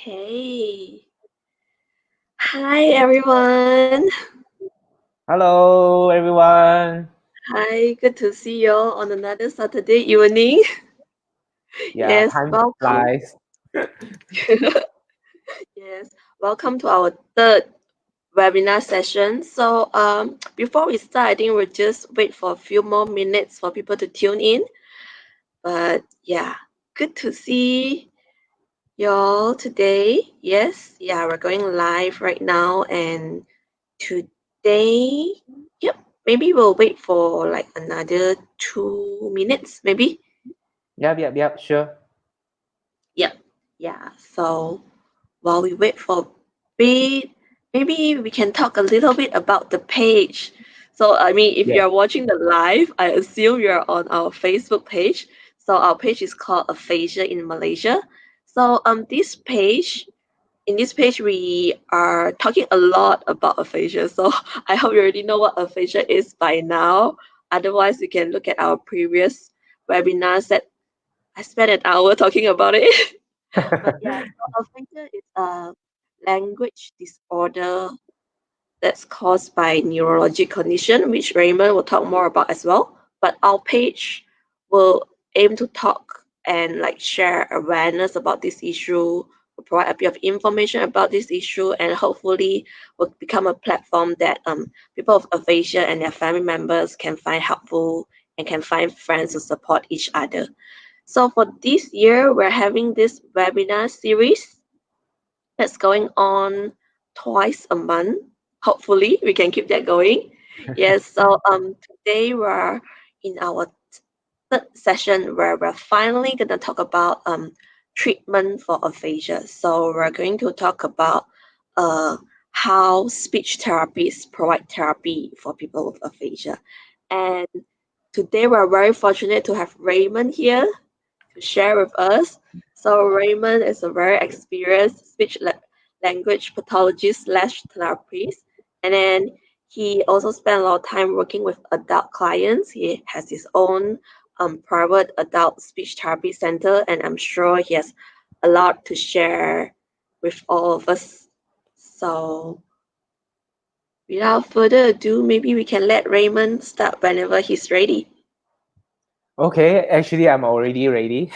Okay. Hi, everyone. Hello, everyone. Hi, good to see you all on another Saturday evening. Yeah, Yes, time welcome. flies. Yes, welcome to our third webinar session. So, before we start, I think we'll just wait for a few more minutes for people to tune in. But yeah, good to see y'all today. Yes, yeah, we're going live right now, and today, yep, maybe we'll wait for like another 2 minutes, maybe. Yep, sure. Yep, yeah. So while we wait for a bit, maybe we can talk a little bit about the page. So, I mean, if Yeah. you're watching the live, I assume you're on our Facebook page. So, our page is called Aphasia in Malaysia. So, in this page, we are talking a lot about aphasia. So I hope you already know what aphasia is by now. Otherwise, you can look at our previous webinars that I spent an hour talking about it. But yeah, so aphasia is a language disorder that's caused by neurologic condition, which Raymond will talk more about as well. But our page will aim to talk and like share awareness about this issue, will provide a bit of information about this issue, and hopefully will become a platform that people of aphasia and their family members can find helpful and can find friends to support each other. So for this year, we're having this webinar series that's going on twice a month. Hopefully, we can keep that going. Yes, so today we're in our third session where we're finally gonna talk about treatment for aphasia. So we're going to talk about uh how speech therapists provide therapy for people with aphasia. And today we're very fortunate to have Raymond here to share with us. So Raymond is a very experienced language pathologist slash therapist, and then he also spent a lot of time working with adult clients. He has his own private adult speech therapy center, and I'm sure he has a lot to share with all of us. So without further ado, maybe we can let Raymond start whenever he's ready. Okay, actually, I'm already ready.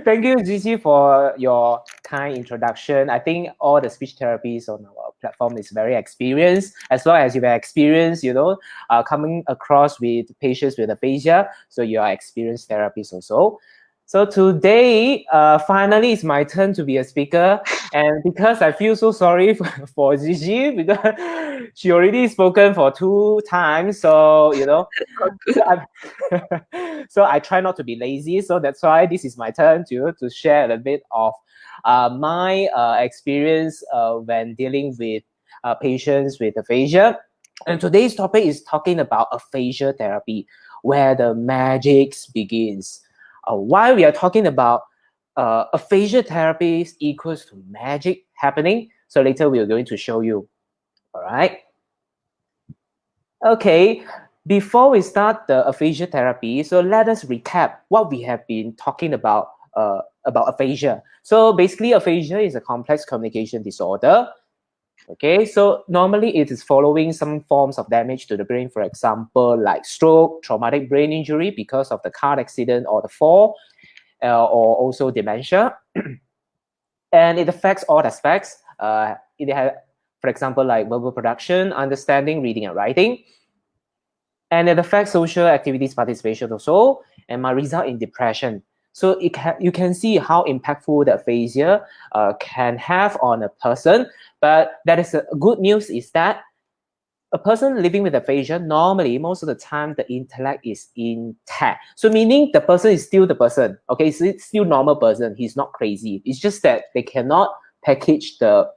Thank you, Gigi, for your kind introduction. I think all the speech therapists on our platform is very experienced, as well as you are experienced, coming across with patients with aphasia. So you are experienced therapists also. So today, finally, it's my turn to be a speaker. And because I feel so sorry for Gigi, because she already spoken for 2 times. So, so so I try not to be lazy. So that's why this is my turn to share a little bit of my experience when dealing with patients with aphasia. And today's topic is talking about aphasia therapy, where the magic begins. Why we are talking about aphasia therapy equals to magic happening. So later we are going to show you. All right. Okay, before we start the aphasia therapy, so let us recap what we have been talking about aphasia. So basically, aphasia is a complex communication disorder. Okay, so normally it is following some forms of damage to the brain, for example, like stroke, traumatic brain injury because of the car accident or the fall, or also dementia. And it affects all aspects. It has, for example, like verbal production, understanding, reading, and writing. And it affects social activities participation also, and might result in depression. So you can see how impactful the aphasia can have on a person. But that is a good news is that a person living with aphasia, normally, most of the time, the intellect is intact. So meaning the person is still the person. Okay, so it's still normal person. He's not crazy. It's just that they cannot package the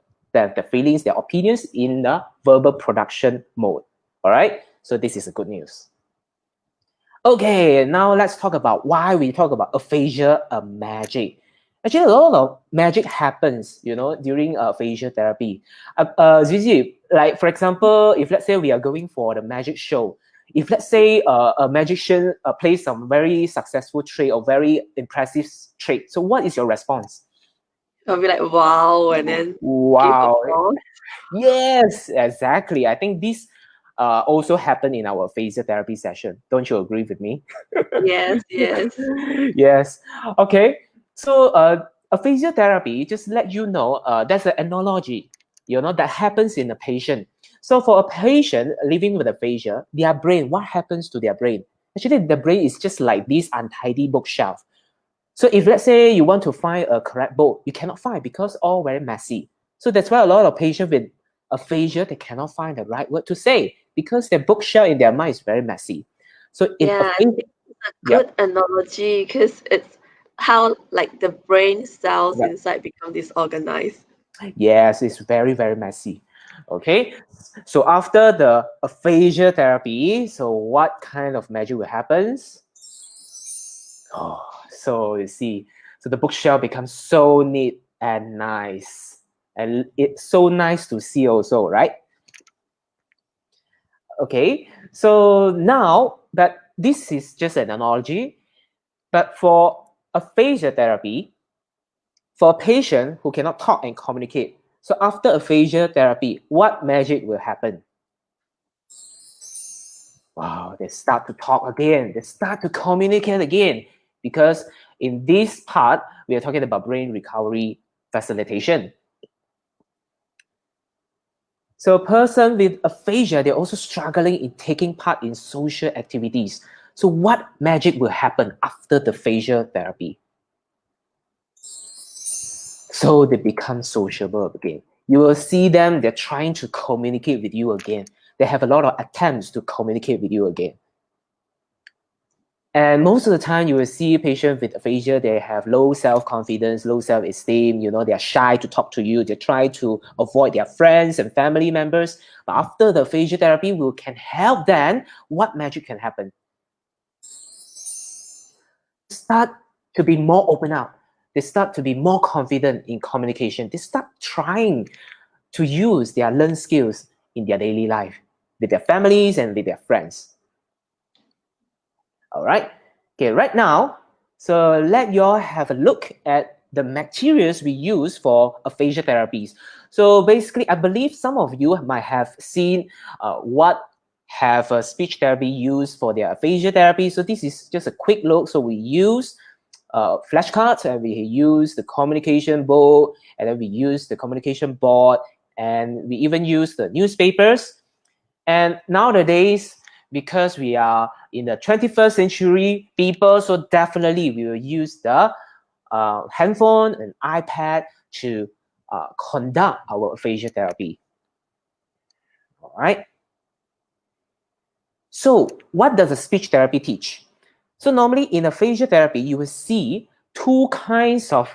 feelings, their opinions in the verbal production mode. All right. So this is a good news. Okay, now let's talk about why we talk about aphasia magic. Actually, a lot of magic happens, during aphasia therapy. Zizi, like for example, if let's say we are going for the magic show, if let's say a magician plays some very successful trick or very impressive trick, so what is your response? I'll be like, wow, and then give Wow. applause. Yes, exactly. I think this also happened in our aphasia therapy session. Don't you agree with me? Yes, yes. Yes. Okay. So aphasia therapy just let you know that's an analogy, that happens in a patient. So for a patient living with aphasia, their brain, what happens to their brain? Actually, the brain is just like this untidy bookshelf. So if let's say you want to find a correct book, you cannot find because all very messy. So that's why a lot of patients with aphasia, they cannot find the right word to say because their bookshelf in their mind is very messy. So in Yeah, I aphasia, think it's a good yep, analogy because it's how like the brain cells yep. inside become disorganized. Yes, it's very, very messy. Okay, so after the aphasia therapy, so what kind of magic will happen? Oh, so you see, so the bookshelf becomes so neat and nice. And it's so nice to see also, right? Okay, so now that this is just an analogy, but for aphasia therapy, for a patient who cannot talk and communicate, so after aphasia therapy, what magic will happen? Wow, they start to talk again, they start to communicate again, because in this part, we are talking about brain recovery facilitation. So a person with aphasia, they're also struggling in taking part in social activities. So what magic will happen after the aphasia therapy? So they become sociable again. You will see them, they're trying to communicate with you again. They have a lot of attempts to communicate with you again. And most of the time, you will see patients with aphasia, they have low self-confidence, low self-esteem, they're shy to talk to you, they try to avoid their friends and family members. But after the aphasia therapy, we can help them. What magic can happen? Start to be more open up. They start to be more confident in communication. They start trying to use their learned skills in their daily life with their families and with their friends. All right. Okay, right now, so let you all have a look at the materials we use for aphasia therapies. So basically, I believe some of you might have seen what have speech therapy used for their aphasia therapy. So this is just a quick look. So we use flashcards, and we use the communication board, and then we use the communication board, and we even use the newspapers. And nowadays, because we are in the 21st century people, so definitely we will use the handphone and iPad to conduct our aphasia therapy. All right. So what does a speech therapy teach? So normally in aphasia therapy, you will see two kinds of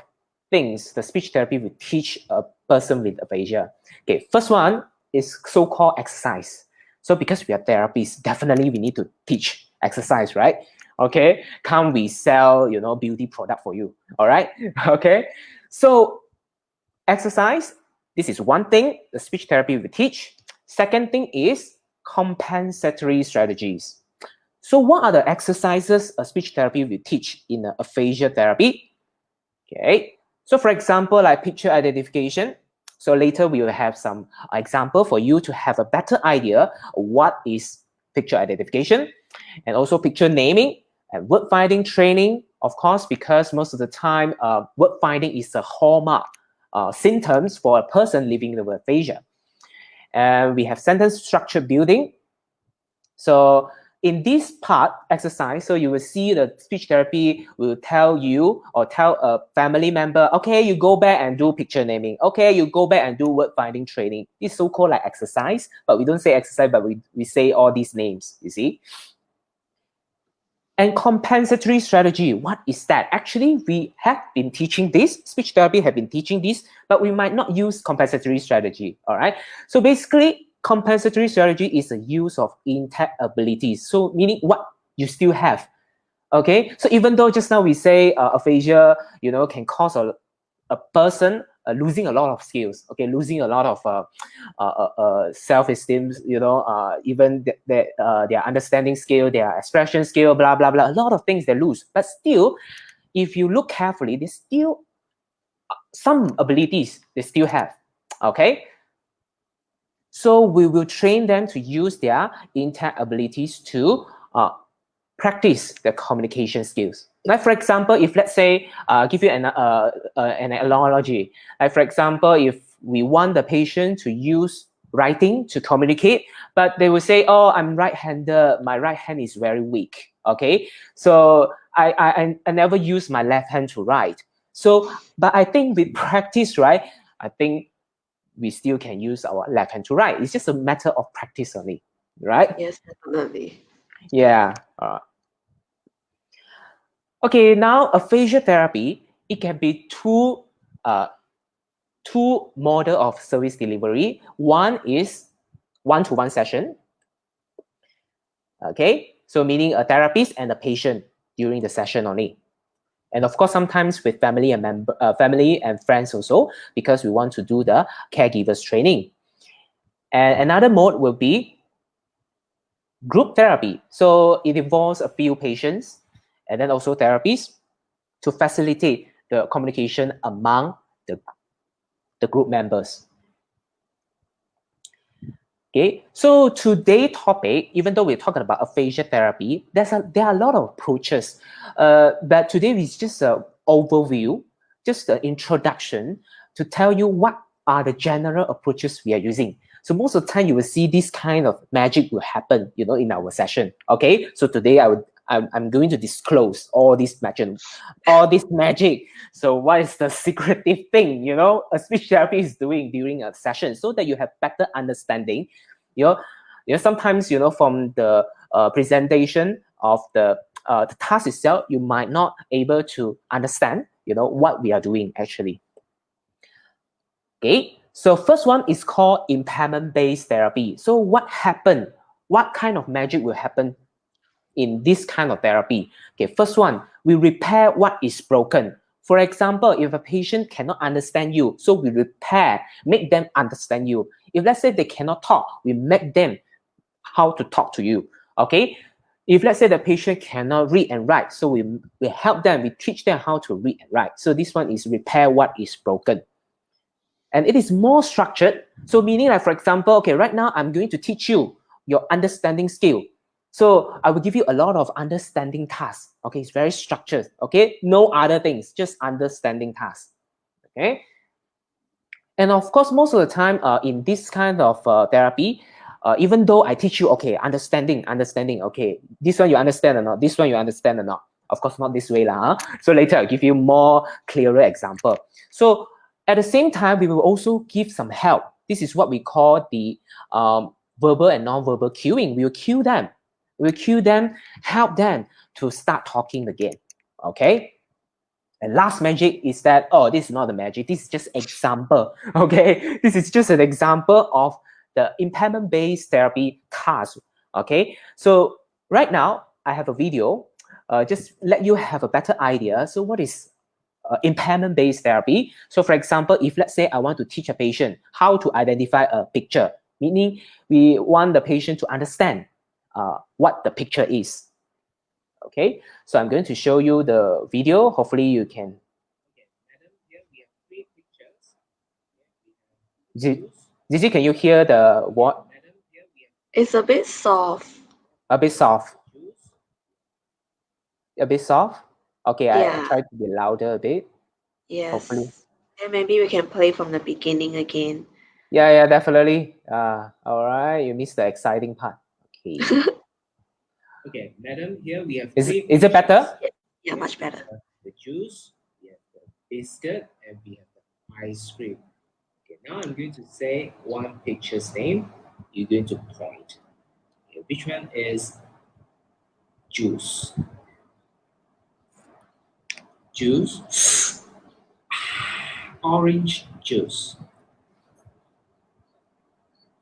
things the speech therapy will teach a person with aphasia. Okay, first one is so-called exercise. So because we are therapists, definitely we need to teach exercise, right? Okay, can't we sell, beauty product for you? All right, okay. So exercise, this is one thing the speech therapy will teach. Second thing is compensatory strategies. So what are the exercises a speech therapy will teach in aphasia therapy? Okay, so for example, like picture identification. So later we will have some example for you to have a better idea of what is picture identification, and also picture naming and word finding training, of course, because most of the time word finding is a hallmark symptoms for a person living with aphasia. And we have sentence structure building. So in this part exercise, so you will see the speech therapy will tell you or tell a family member, okay, you go back and do picture naming. Okay, you go back and do word finding training. It's so-called like exercise, but we don't say exercise, but we say all these names, you see. And compensatory strategy, what is that? Actually, we have been teaching this, speech therapy have been teaching this, but we might not use compensatory strategy, all right? So basically, compensatory strategy is the use of intact abilities. So meaning what you still have, okay? So even though just now we say aphasia, can cause a person losing a lot of skills, okay, losing a lot of self-esteem, even their understanding skill, their expression skill, blah, blah, blah, a lot of things they lose. But still, if you look carefully, they still some abilities they still have. Okay, so we will train them to use their intact abilities to practice their communication skills. Like for example, if let's say, give you an analogy. Like for example, if we want the patient to use writing to communicate, but they will say, "Oh, I'm right-handed. My right hand is very weak." Okay, so I never use my left hand to write. So, but I think with practice, right? I think we still can use our left hand to write. It's just a matter of practice only, right? Yes, definitely. Yeah. Okay, now aphasia therapy, it can be two model of service delivery. One is one-to-one session. Okay, so meaning a therapist and a patient during the session only. And of course, sometimes with family and friends also, because we want to do the caregivers training. And another mode will be group therapy. So it involves a few patients and then also therapists to facilitate the communication among the group members. Okay, so today's topic, even though we're talking about aphasia therapy, there are a lot of approaches. But today is just an overview, just an introduction to tell you what are the general approaches we are using. So most of the time you will see this kind of magic will happen, in our session. Okay, so today I'm going to disclose all this magic. So what is the secretive thing, a speech therapy is doing during a session so that you have better understanding. Sometimes, from the presentation of the task itself, you might not able to understand, what we are doing actually. Okay, so first one is called impairment-based therapy. So what happened? What kind of magic will happen in this kind of therapy? Okay, first one, we repair what is broken. For example, if a patient cannot understand you, so we make them understand you. If let's say they cannot talk, we make them how to talk to you. Okay, if let's say the patient cannot read and write, so we help them, we teach them how to read and write. So this one is repair what is broken. And it is more structured. So meaning like, for example, okay, right now I'm going to teach you your understanding skill. So I will give you a lot of understanding tasks. Okay, it's very structured. Okay, no other things, just understanding tasks. Okay. And of course, most of the time in this kind of therapy, even though I teach you, okay, understanding, okay, this one you understand or not, this one you understand or not. Of course, not this way lah. So later I'll give you more clearer example. So at the same time, we will also give some help. This is what we call the verbal and non-verbal cueing. We will cue them. We will cue them, help them to start talking again. Okay. And last magic is that, oh, this is not the magic. This is just example. Okay. This is just an example of the impairment-based therapy task. Okay. So right now, I have a video. Just let you have a better idea. So what is impairment-based therapy? So for example, if let's say I want to teach a patient how to identify a picture, meaning we want the patient to understand what the picture is. Okay, so I'm going to show you the video. Hopefully you can. Okay, madam, here we have 3 pictures. Gigi, can you hear the what? It's a bit soft. A bit soft. A bit soft? Okay, Yeah. I try to be louder a bit. Yes. Hopefully. And maybe we can play from the beginning again. Yeah, definitely. All right, you missed the exciting part. Okay. Okay, madam, here we have is it better? Yeah, much better. The juice, we have the biscuit, and we have the ice cream. Okay, now I'm going to say one picture's name. You're going to point. Okay, which one is juice? Juice. Orange juice.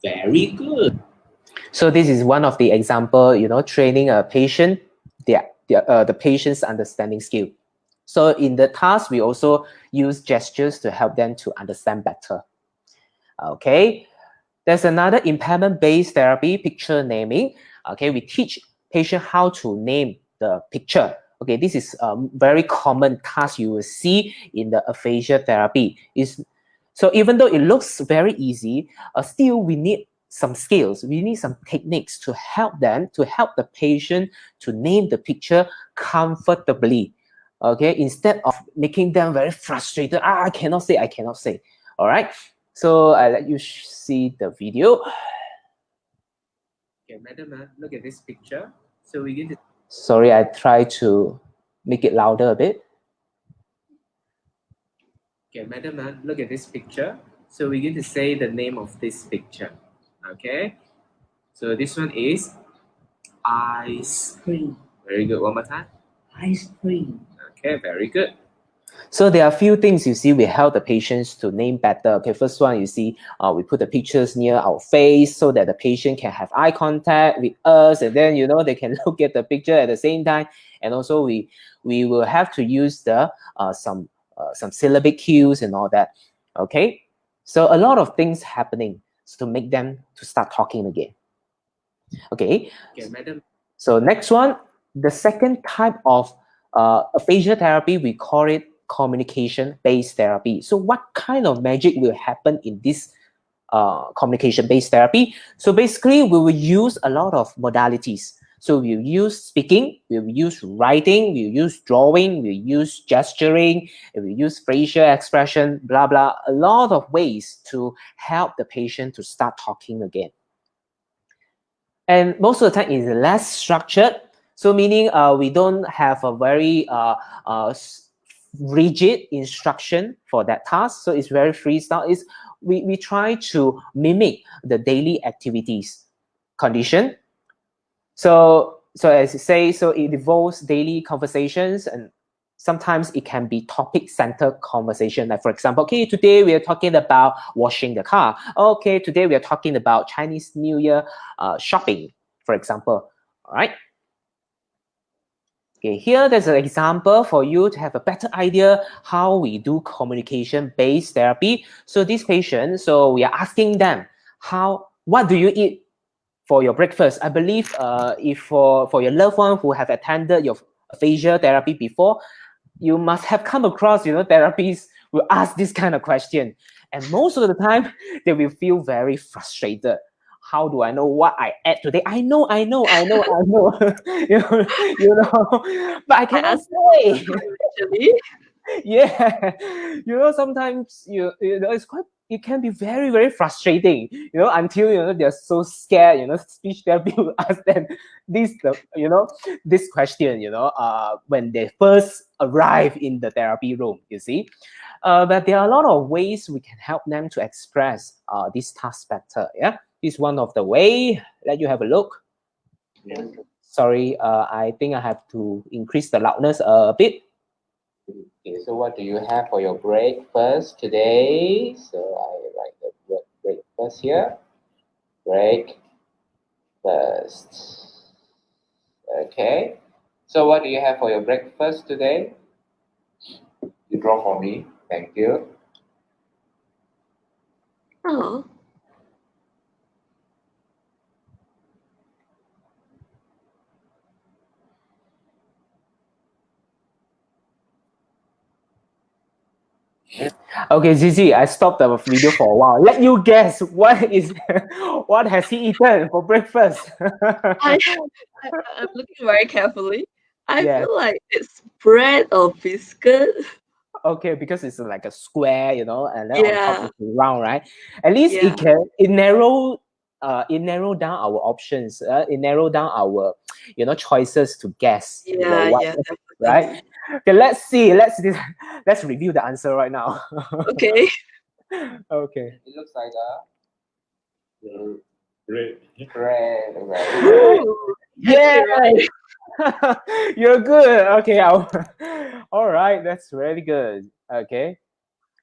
Very good. So this is one of the example, training a patient, the patient's understanding skill. So in the task, we also use gestures to help them to understand better. Okay, there's another impairment-based therapy, picture naming. Okay, we teach patient how to name the picture. Okay, this is a very common task you will see in the aphasia therapy. So even though it looks very easy, still we need some skills. We need some techniques to help the patient to name the picture comfortably. Okay, instead of making them very frustrated. I cannot say. All right. So I let you see the video. Okay, madam, look at this picture. So we're going to. Sorry, I try to make it louder a bit. Okay, madam, look at this picture. So we're going to say the name of this picture. Okay. So this one is ice cream. Very good. One more time. Ice cream. Okay, very good. So there are a few things you see we help the patients to name better. Okay, first one you see we put the pictures near our face so that the patient can have eye contact with us, and then they can look at the picture at the same time. And also we will have to use the some syllabic cues and all that. Okay, so a lot of things happening to make them to start talking again. Okay, madam. So next one, the second type of aphasia therapy, we call it communication-based therapy. So what kind of magic will happen in this communication-based therapy? So basically, we will use a lot of modalities. So we'll use speaking, we'll use writing, we'll use drawing, we'll use gesturing, we'll use facial expression, blah, blah, a lot of ways to help the patient to start talking again. And most of the time it's less structured. So meaning we don't have a very rigid instruction for that task. So it's very freestyle. We try to mimic the daily activities condition. So as you say, so it involves daily conversations, and sometimes it can be topic-centered conversation. Like for example, okay, today we are talking about washing the car. Okay, today we are talking about Chinese New Year shopping, for example. All right. Okay, here there's an example for you to have a better idea how we do communication-based therapy. So this patient, so we are asking them, what do you eat for your breakfast? I believe if for your loved one who have attended your aphasia therapy before, you must have come across, therapists will ask this kind of question. And most of the time, they will feel very frustrated. How do I know what I ate today? I know. But I cannot say. Actually. Yeah, sometimes it can be very, very frustrating, until they're so scared, speech therapy will ask them this question, when they first arrive in the therapy room, you see. But there are a lot of ways we can help them to express this task better. Yeah, this is one of the way. Let you have a look. Yeah. Sorry, I think I have to increase the loudness a bit. Okay, so what do you have for your breakfast today? So I write the word breakfast here. Breakfast. Okay. So what do you have for your breakfast today? You draw for me. Thank you. Oh. Okay, Zizi, I stopped the video for a while. Let you guess what has he eaten for breakfast? I'm looking very carefully. I Yeah. feel like it's bread or biscuit. Okay, because it's like a square, and then on top Yeah. it's round, right? At least Yeah. it narrow down our options. It narrow down our choices to guess. Yeah, What, yeah, right? definitely. Okay, let's see. Let's review the answer right now. Okay. Okay. It looks like Bread. bread. Right. Ooh, Yeah. right. You're good. Okay. All right. That's really good. Okay.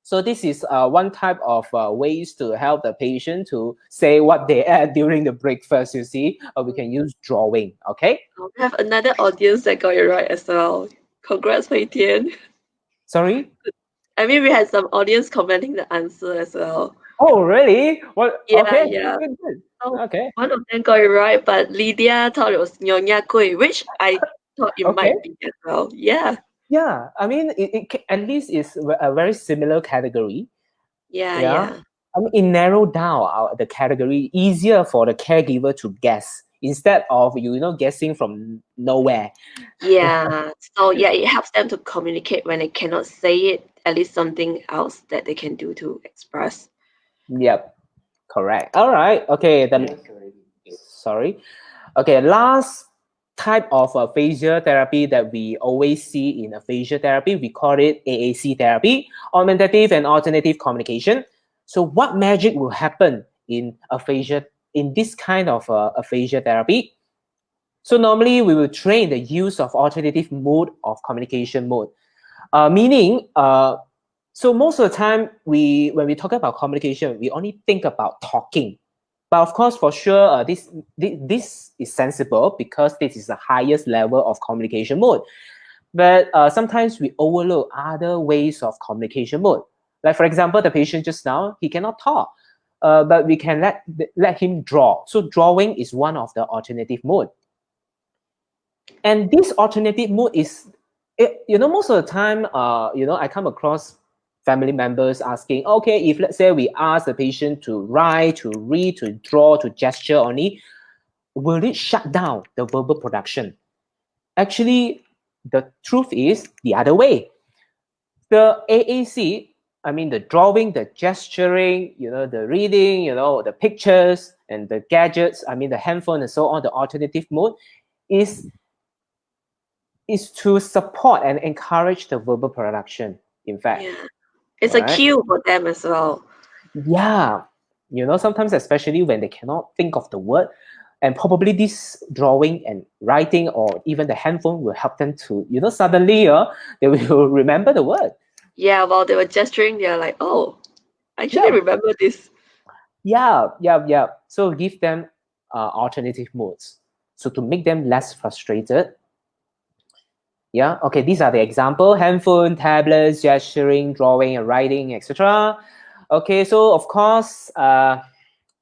So this is one type of ways to help the patient to say what they ate during the breakfast. You see, we can use drawing. Okay. We have another audience that got it right as well. Congrats, Hui Tian. Sorry. I mean, we had some audience commenting the answer as well. Oh, really? What? Yeah, Okay. yeah. Good. So Okay. one of them got it right, but Lydia thought it was Nyonya Kueh, which I thought it Okay. might be as well. Yeah. Yeah, I mean, at least it's a very similar category. Yeah, Yeah, yeah. I mean, it narrowed down the category, easier for the caregiver to guess instead of guessing from nowhere. Yeah. So yeah, it helps them to communicate when they cannot say it, at least something else that they can do to express. Yep, correct. All right. Okay. Then, sorry. Okay. Last type of aphasia therapy that we always see in aphasia therapy, we call it AAC therapy, augmentative and alternative communication. So, what magic will happen in aphasia in this kind of aphasia therapy? So normally we will train the use of alternative mode of communication mode, meaning so most of the time when we talk about communication, we only think about talking. But of course, for sure, this is sensible because this is the highest level of communication mode. But sometimes we overlook other ways of communication mode. Like for example, the patient just now, he cannot talk, but we can let him draw. So drawing is one of the alternative mode. And this alternative mode is, most of the time, I come across family members asking, okay, if let's say we ask the patient to write, to read, to draw, to gesture only, will it shut down the verbal production? Actually, the truth is the other way. The AAC, I mean, the drawing, the gesturing, the reading, the pictures and the gadgets, I mean, the handphone and so on, the alternative mode is to support and encourage the verbal production, in fact. Yeah. It's a Right? cue for them as well. Yeah. Sometimes, especially when they cannot think of the word, and probably this drawing and writing or even the handphone will help them to, suddenly they will remember the word. Yeah, while they were gesturing, they're like, oh, I actually Yeah. remember this. Yeah. So give them alternative modes. So to make them less frustrated. Yeah, okay, these are the example: handphone, tablets, gesturing, drawing, and writing, etc. Okay, so of course,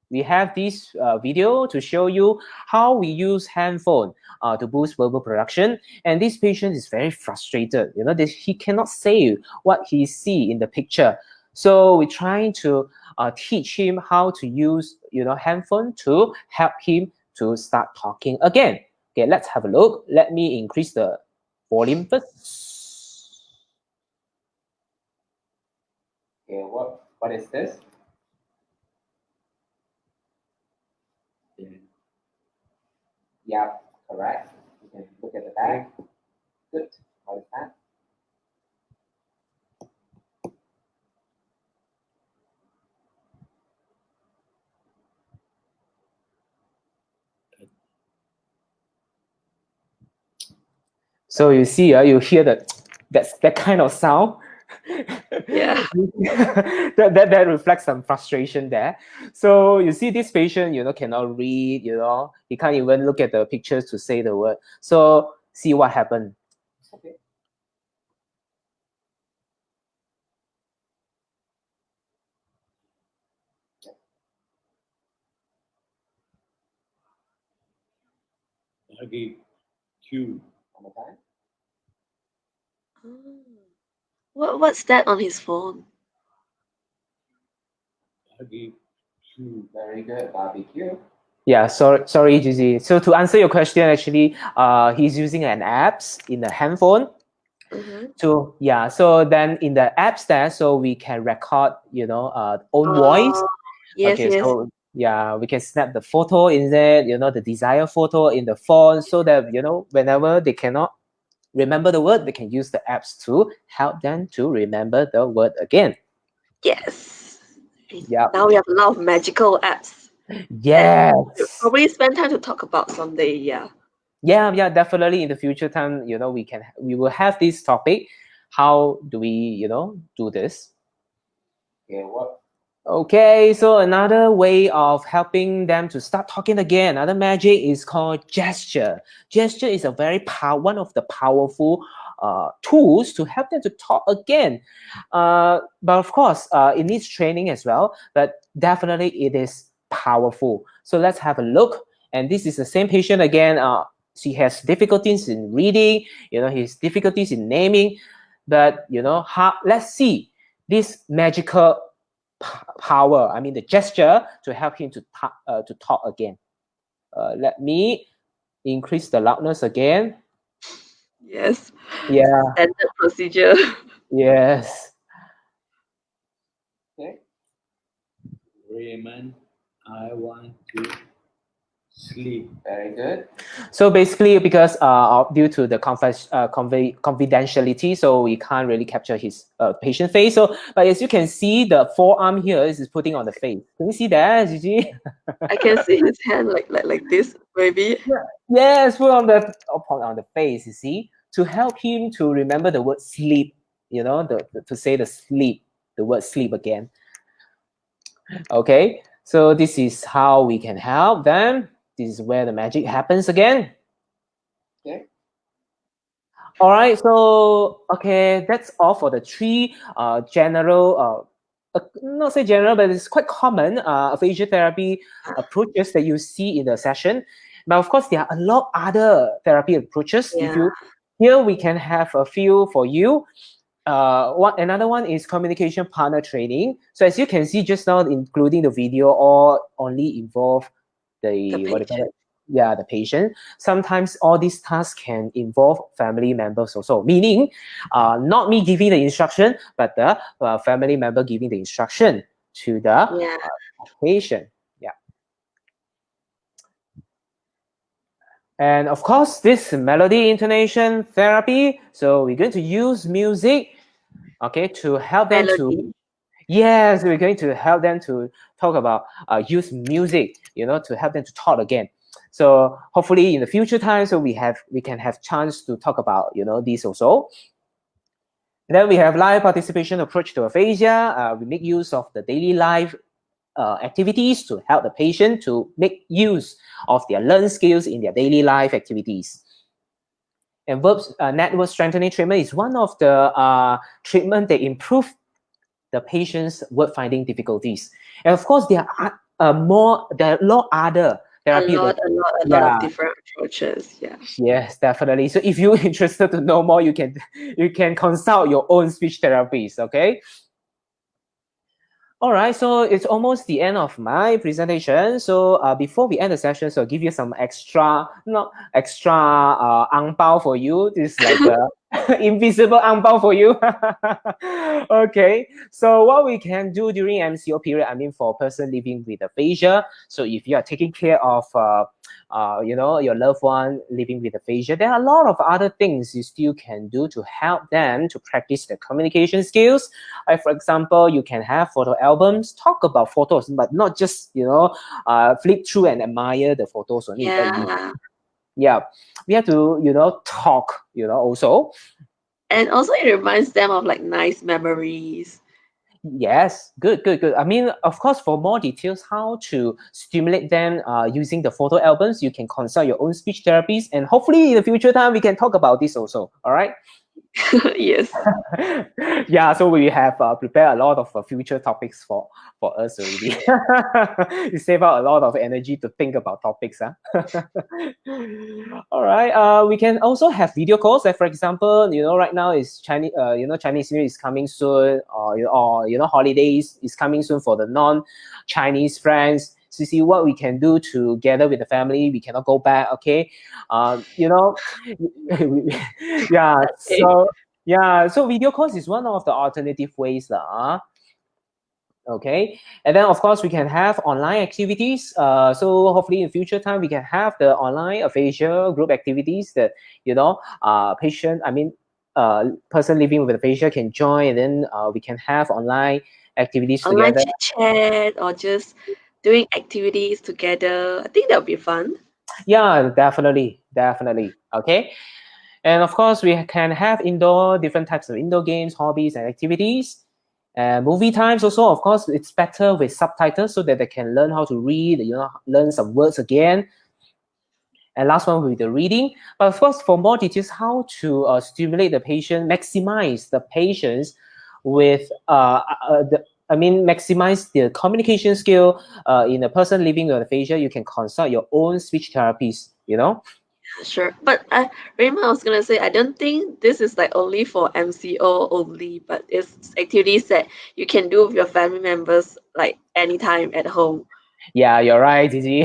we have this video to show you how we use handphone to boost verbal production. And this patient is very frustrated. He cannot say what he see in the picture. So we're trying to teach him how to use, handphone to help him to start talking again. Okay, let's have a look. Let me increase the volume first. Okay, what is this? Yeah, correct. You can look at the back. Good. What is that? So you see, you hear that kind of sound. Yeah. that reflects some frustration there. So you see this patient, cannot read, he can't even look at the pictures to say the word. So see what happened. Okay. I gave Q. One more time. What's that on his phone? I gave Q. Very good, barbecue. Yeah, sorry, Gigi. So to answer your question, actually, he's using an apps in the handphone. So yeah, so then in the apps there, so we can record, own voice. Yes, Okay, yes. so yeah, we can snap the photo in there, the desired photo in the phone, so that whenever they cannot remember the word, they can use the apps to help them to remember the word again. Yes. Yeah. Now we have a lot of magical apps. Yes. We'll probably spend time to talk about someday, yeah. Yeah, definitely in the future time, we will have this topic. How do we, do this? Okay, what? Okay, so another way of helping them to start talking again, another magic is called gesture. Gesture is one of the powerful tools to help them to talk again. But of course, it needs training as well, but definitely it is powerful. So let's have a look. And this is the same patient again. he has difficulties in reading, his difficulties in naming, but let's see this magical power, I mean the gesture, to help him to talk again. Let me increase the loudness again. Yes. Yeah. Standard procedure. Yes. Okay. Raymond, I want to sleep. Very good. So basically, because due to the confidentiality, so we can't really capture his patient face. So, but as you can see, the forearm here is putting on the face. Can you see that, Gigi? I can see his hand like this, maybe. Yes, put on the face. You see, to help him to remember the word sleep. To say the word sleep again. Okay, so this is how we can help them. This is where the magic happens again. Okay. All right, so that's all for the three general, not say general, but it's quite common aphasia therapy approaches that you see in the session. But of course, there are a lot other therapy approaches. Yeah. Here we can have a few for you. Another one is communication partner training. So as you can see just now, including the video, all only involve the patient. Sometimes all these tasks can involve family members also, meaning not me giving the instruction, but the family member giving the instruction to the patient. Yeah. And of course, this melody intonation therapy. So we're going to use music, to help them to. Yes, we're going to help them to talk about use music, to help them to talk again. So hopefully in the future time, so we can have chance to talk about this also. And then we have live participation approach to aphasia. We make use of the daily life activities to help the patient to make use of their learned skills in their daily life activities. And network strengthening treatment is one of the treatment that improve the patient's word finding difficulties. And of course, there are a lot other therapy. A lot of different approaches. Yeah. Yes, definitely. So if you're interested to know more, you can consult your own speech therapist. Okay. All right, so it's almost the end of my presentation. So before we end the session, so I'll give you some extra ang pao for you. This is like a invisible ang pao for you. Okay, so what we can do during MCO period, I mean for a person living with aphasia, so if you are taking care of your loved one living with aphasia, there are a lot of other things you still can do to help them to practice their communication skills. For example, you can have photo albums, talk about photos, but not just flip through and admire the photos only. Yeah. We have to talk also. And also it reminds them of like nice memories. Yes, good. I mean, of course, for more details how to stimulate them using the photo albums, you can consult your own speech therapists, and hopefully in the future time we can talk about this also. All right. Yes. Yeah, so we have prepared a lot of future topics for us already. You save out a lot of energy to think about topics. All right. We can also have video calls. Like for example, right now is Chinese. Chinese New Year is coming soon, or holidays is coming soon for the non-Chinese friends. To see what we can do together with the family. We cannot go back. Okay. Yeah. So video calls is one of the alternative ways, okay. And then of course we can have online activities. So hopefully in future time we can have the online aphasia group activities that person living with aphasia can join, and then we can have online activities online together. Chat or just doing activities together. I think that would be fun. Yeah, definitely. Okay. And of course, we can have different types of indoor games, hobbies, and activities. Movie times also, of course, it's better with subtitles so that they can learn how to read, learn some words again. And last one with the reading. But of course, for more details, how to stimulate the patient, maximize the patients with maximize the communication skill in a person living with aphasia, you can consult your own speech therapist, Sure. But Raymond, I was gonna say I don't think this is like only for MCO only, but it's activities that you can do with your family members like anytime at home. Yeah, you're right, Gigi.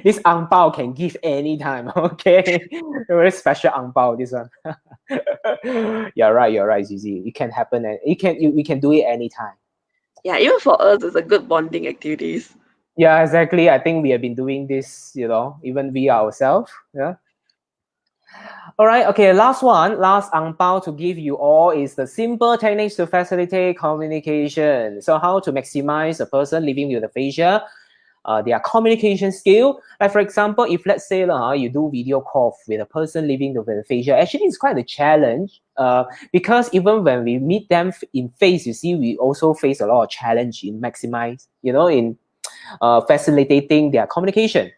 This ang pao can give anytime, okay? Very special ang pao, this one. You're right, Gigi. It can happen and we can do it anytime. Yeah, even for us, it's a good bonding activities. Yeah, exactly. I think we have been doing this, even we ourselves. Yeah. All right. Okay. Last one, last ang pao to give you all is the simple techniques to facilitate communication. So how to maximize a person living with aphasia, their communication skill. Like for example, if let's say you do video call with a person living with aphasia, actually it's quite a challenge. Because even when we meet them in face, you see, we also face a lot of challenge in maximize, in facilitating their communication.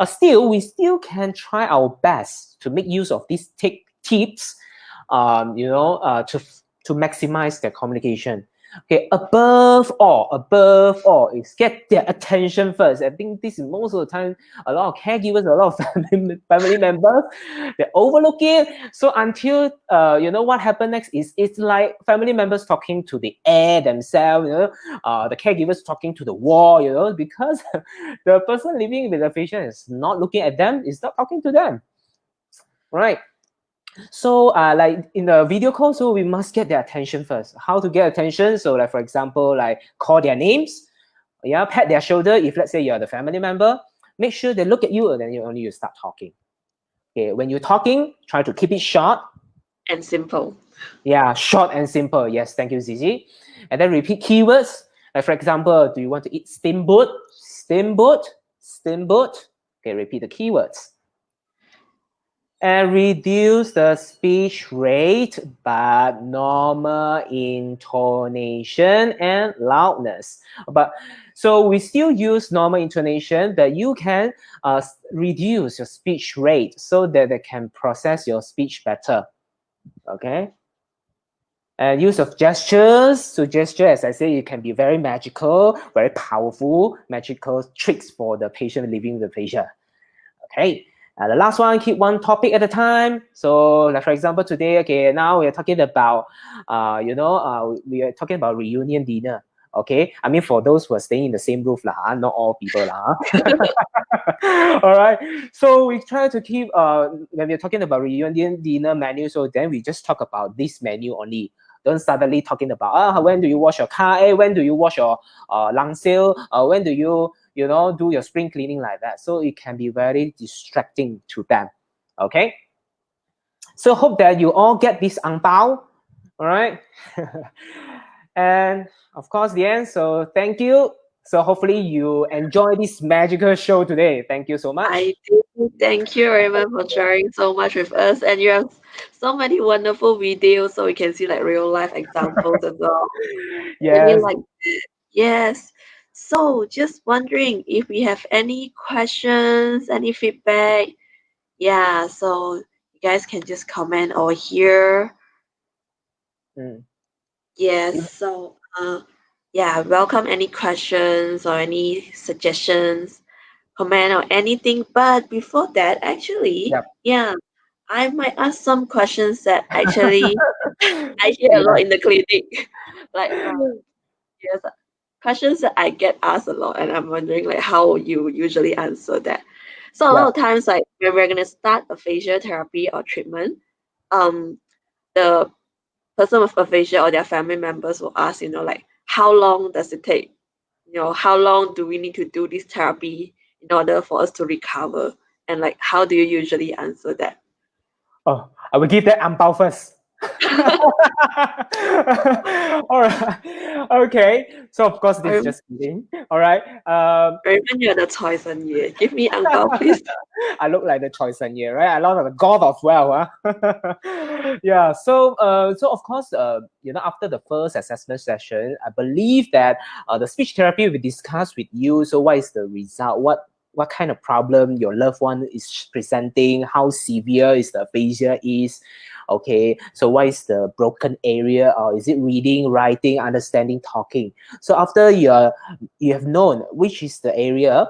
Still, we still can try our best to make use of these tips, to maximize their communication. Okay, above all is get their attention first. I think this is most of the time a lot of caregivers, a lot of family members, they overlook it. So until what happened next is it's like family members talking to the air themselves, the caregivers talking to the wall, because the person living with aphasia is not looking at them, is not talking to them, right? So like in the video call, so we must get their attention first. How to get attention? So like for example, like call their names, yeah, pat their shoulder. If let's say you're the family member, make sure they look at you and then you start talking. Okay, when you're talking, try to keep it short and simple. Yeah, short and simple. Yes, thank you, Zizi. And then repeat keywords. Like for example, do you want to eat steamboat? Steamboat, steamboat. Okay, repeat the keywords. And reduce the speech rate by normal intonation and loudness. But so we still use normal intonation, but you can reduce your speech rate so that they can process your speech better. Okay. And use of gestures. So gesture, as I say, it can be very magical, very powerful, magical tricks for the patient living with aphasia. Okay. The last one, keep one topic at a time. So, like for example, today, okay, now we are talking about, we are talking about reunion dinner. Okay, I mean for those who are staying in the same roof, not all people, All right. So we try to keep when we're talking about reunion dinner menu. So then we just talk about this menu only. Don't suddenly talking about when do you wash your car? When do you wash your lang sale? When do you do your spring cleaning like that. So it can be very distracting to them. Okay. So hope that you all get this ang pao. All right. And of course, the end. So thank you. So hopefully you enjoy this magical show today. Thank you so much. I do. Thank you, Raymond, for sharing so much with us. And you have so many wonderful videos, so we can see like real life examples as well. Yes. Yes. So just wondering if we have any questions, any feedback. Yeah, so you guys can just comment over here. Yes, so welcome any questions or any suggestions, comment or anything. But before that, actually, I might ask some questions that actually I hear a lot in the clinic. Like yes, questions that I get asked a lot, and I'm wondering like how you usually answer that. So a lot of times, like when we're gonna start aphasia therapy or treatment, the person with aphasia or their family members will ask, like how long does it take? How long do we need to do this therapy in order for us to recover? And like how do you usually answer that? Oh, I will give that ang pao first. All right. Okay. So of course this is just kidding. All right. Raymond, you're the Choi Sun Ye. Give me ang pao, please. I look like the Choi Sun Ye, right? I look like the god of wealth, Yeah. So of course, after the first assessment session, I believe that the speech therapy we discussed with you. So what is the result? What kind of problem your loved one is presenting? How severe is the aphasia is? Okay, so what is the broken area, or is it reading, writing, understanding, talking? So after you have known which is the area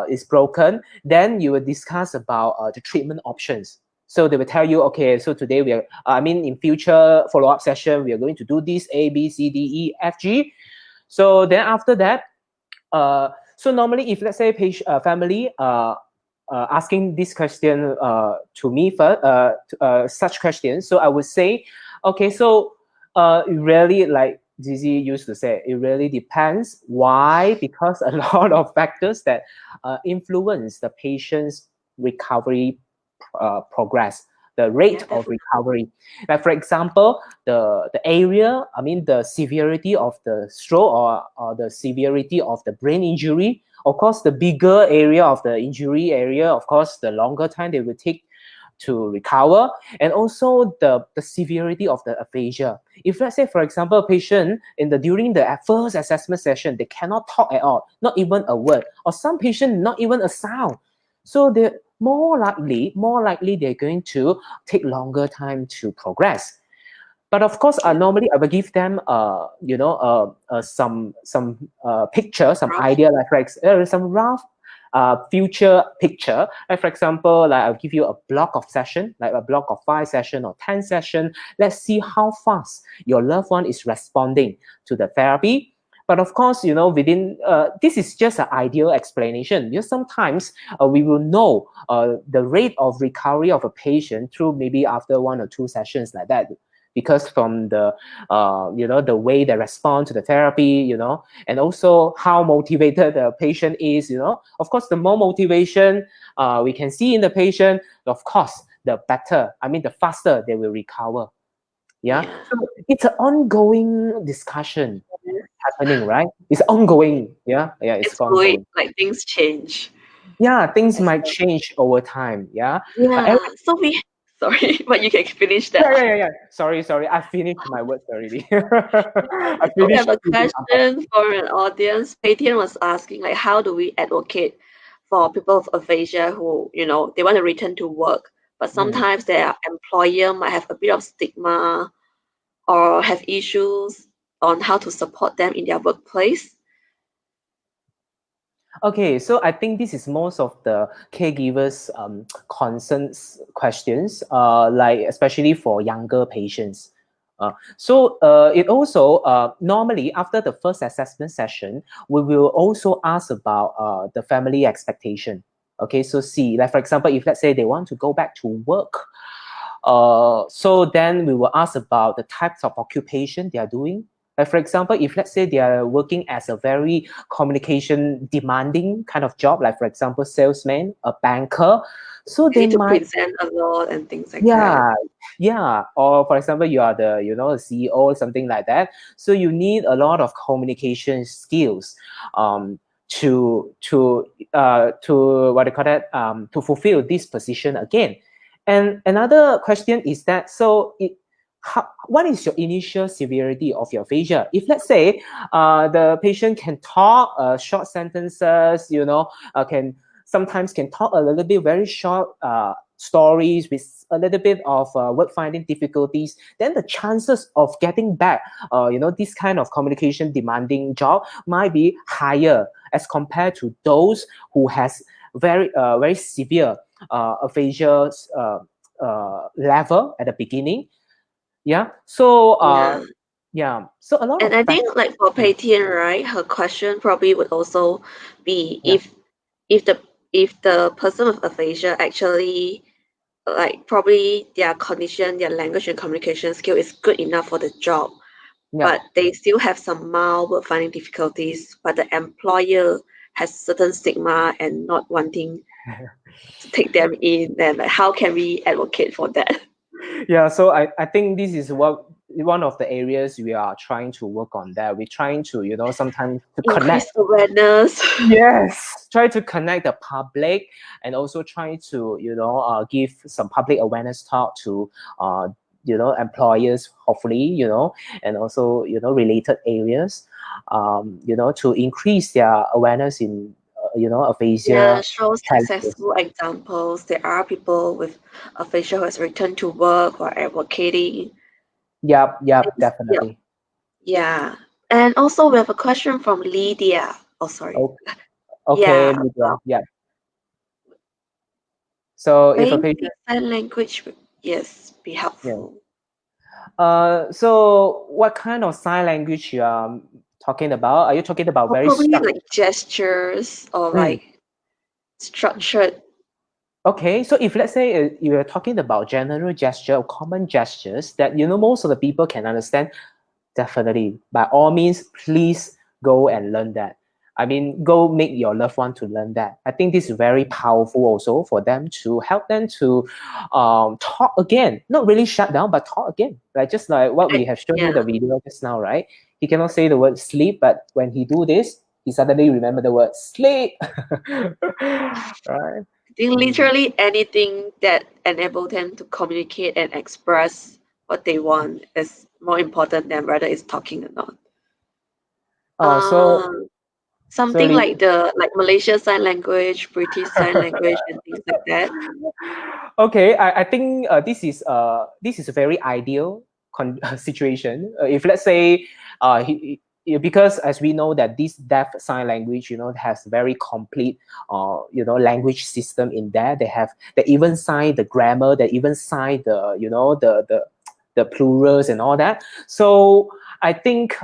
is broken, then you will discuss about the treatment options. So they will tell you, okay, so today we are, in future follow-up session, we are going to do this A, B, C, D, E, F, G. So then after that, so normally if let's say family asking this question to me first, such questions, so I would say, okay, so it really, like Zizi used to say, it really depends. Why? Because a lot of factors that influence the patient's recovery progress, the rate of recovery. Like for example, the area, the severity of the stroke, or the severity of the brain injury. Of course, the bigger area of the injury area, of course, the longer time they will take to recover, and also the severity of the aphasia. If let's say, for example, a patient during the first assessment session, they cannot talk at all, not even a word, or some patient not even a sound. So they're more likely they're going to take longer time to progress. But of course, normally I will give them, some picture, some idea, like some rough future picture. Like for example, like I'll give you a block of session, like a block of 5 session or 10 session. Let's see how fast your loved one is responding to the therapy. But of course, within this is just an ideal explanation, because sometimes we will know the rate of recovery of a patient through maybe after 1 or 2 sessions like that, because from the the way they respond to the therapy, and also how motivated the patient is. Of course, the more motivation we can see in the patient, of course, the better, the faster they will recover. Yeah. So it's an ongoing discussion happening, right? It's ongoing. Yeah, it's ongoing. Like things change. Yeah, things might change over time. Yeah. Yeah. So sorry, but you can finish that. Yeah. Sorry. I finished my words already. I So we finished. have a question for an audience. Patian was asking, like, how do we advocate for people with aphasia who, they want to return to work, but sometimes their employer might have a bit of stigma or have issues on how to support them in their workplace? Okay, so I think this is most of the caregivers' concerns questions, like especially for younger patients. It also normally after the first assessment session, we will also ask about the family expectation. Okay, so see, like for example, if let's say they want to go back to work, so then we will ask about the types of occupation they are doing. Like for example, if let's say they are working as a very communication demanding kind of job, like for example, salesman, a banker, so They they need to might, present a lot and things like that. yeah. Or for example, you are the the CEO or something like that. So you need a lot of communication skills, to what do you call that, to fulfill this position again. And another question is that, so what is your initial severity of your aphasia? If let's say the patient can talk short sentences, sometimes can talk a little bit very short stories with a little bit of word finding difficulties, then the chances of getting back, this kind of communication demanding job might be higher as compared to those who has very severe aphasia level at the beginning. Yeah. So So a lot And of I think like for Pei Tian, right, her question probably would also be if the if the person with aphasia actually, like, probably their condition, their language and communication skill is good enough for the job, but they still have some mild word finding difficulties, but the employer has certain stigma and not wanting to take them in, then like how can we advocate for that? Yeah, so I think this is one of the areas we are trying to work on. That we're trying to sometimes to connect. Increase awareness. Yes, try to connect the public, and also try to give some public awareness talk to employers, hopefully, and also related areas, to increase their awareness in aphasia show challenges. successful examples. There are people with aphasia who has returned to work or advocating. Yep, Yeah, definitely. yeah. And also we have a question from Lydia. Oh, sorry. Okay, Yeah, Lydia. Yeah. So if a basic patient, sign language would, yes, be yeah. helpful. So what kind of sign language you are talking about? Are you talking about Or very probably structured? like gestures or like structured. Okay, so if let's say you are talking about general gesture or common gestures that most of the people can understand, definitely, by all means, please go and learn that. I mean, go make your loved one to learn that. I think this is very powerful also for them to help them to talk again, not really shut down, but talk again. Just like what we have shown you Yeah, the video just now, right? He cannot say the word sleep, but when he do this, he suddenly remember the word sleep. Right? I think literally anything that enable them to communicate and express what they want is more important than whether it's talking or not. So Something like Malaysia Sign Language, British Sign Language, and things like that. Okay, I think this is a very ideal situation. If let's say because as we know that this deaf sign language has very complete language system in there. They even sign the grammar, they even sign the the plurals and all that. So I think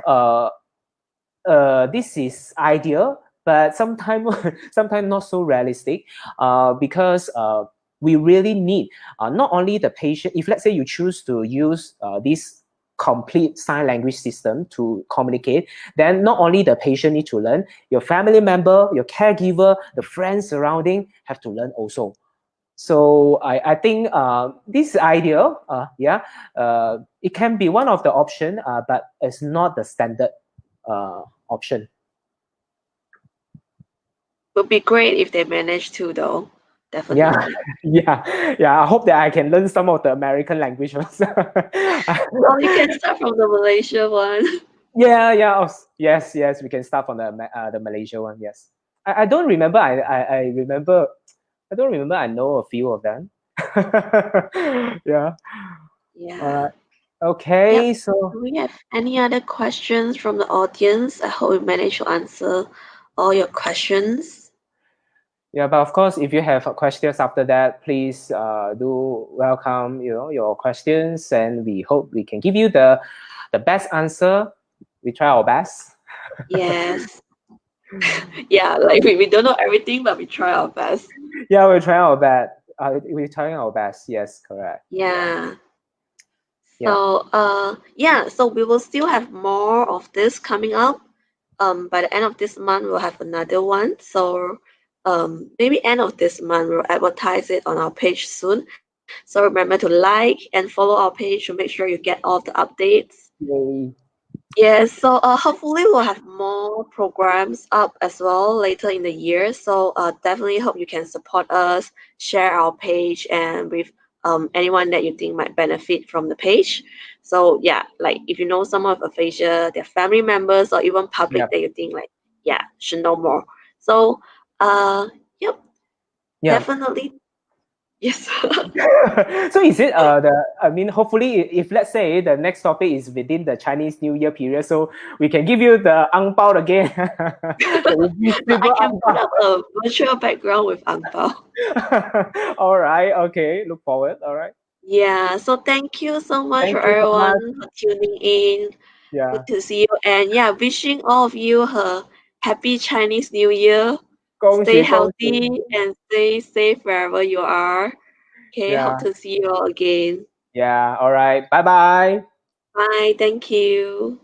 this is ideal, but sometimes sometimes not so realistic, because we really need not only the patient. If let's say you choose to use this complete sign language system to communicate, then not only the patient need to learn, your family member, your caregiver, the friends surrounding have to learn also. So I think this is ideal. It can be one of the option, but it's not the standard option. Would be great if they manage to, though. Yeah, Definitely. yeah. I hope that I can learn some of the American language also. Or you can start from the Malaysia one. Yeah. Yes. We can start from the Malaysia one. Yes, I don't remember. I remember. I don't remember. I know a few of them. Yeah. All Yeah. right. Okay. Yep. So Do we have any other questions from the audience? I hope we managed to answer all your questions. yeah, but of course, if you have questions after that, please do welcome your questions, and we hope we can give you the best answer. We try our best. Yes. Yeah, like we don't know everything, but we try our best. Yeah, we're trying our best. We're trying our best. Yes, correct. Yeah. Yeah. So yeah, so we will still have more of this coming up. By the end of this month we'll have another one. So maybe end of this month we'll advertise it on our page soon. So remember to like and follow our page to make sure you get all the updates. Yay. Yes, so hopefully we'll have more programs up as well later in the year. So definitely hope you can support us, share our page, and with anyone that you think might benefit from the page. So yeah, like if you know someone with aphasia, their family members, or even public Yep. that you think like yeah should know more. So yep, Yeah. definitely yes. So is it I mean, hopefully, if let's say the next topic is within the Chinese New Year period, so we can give you the ang pao again. The But I invisible can ang put pao. up a virtual background with ang pao. All right. Okay. Look forward. All right. Yeah, so thank you so much for Thank you so much. everyone for tuning in. Yeah. Good to see you. And yeah, wishing all of you a happy Chinese New Year. Stay 恭喜 healthy and stay safe wherever you are. Okay, hope Yeah. to see you all again. Yeah. All right. Bye bye. Bye. Thank you.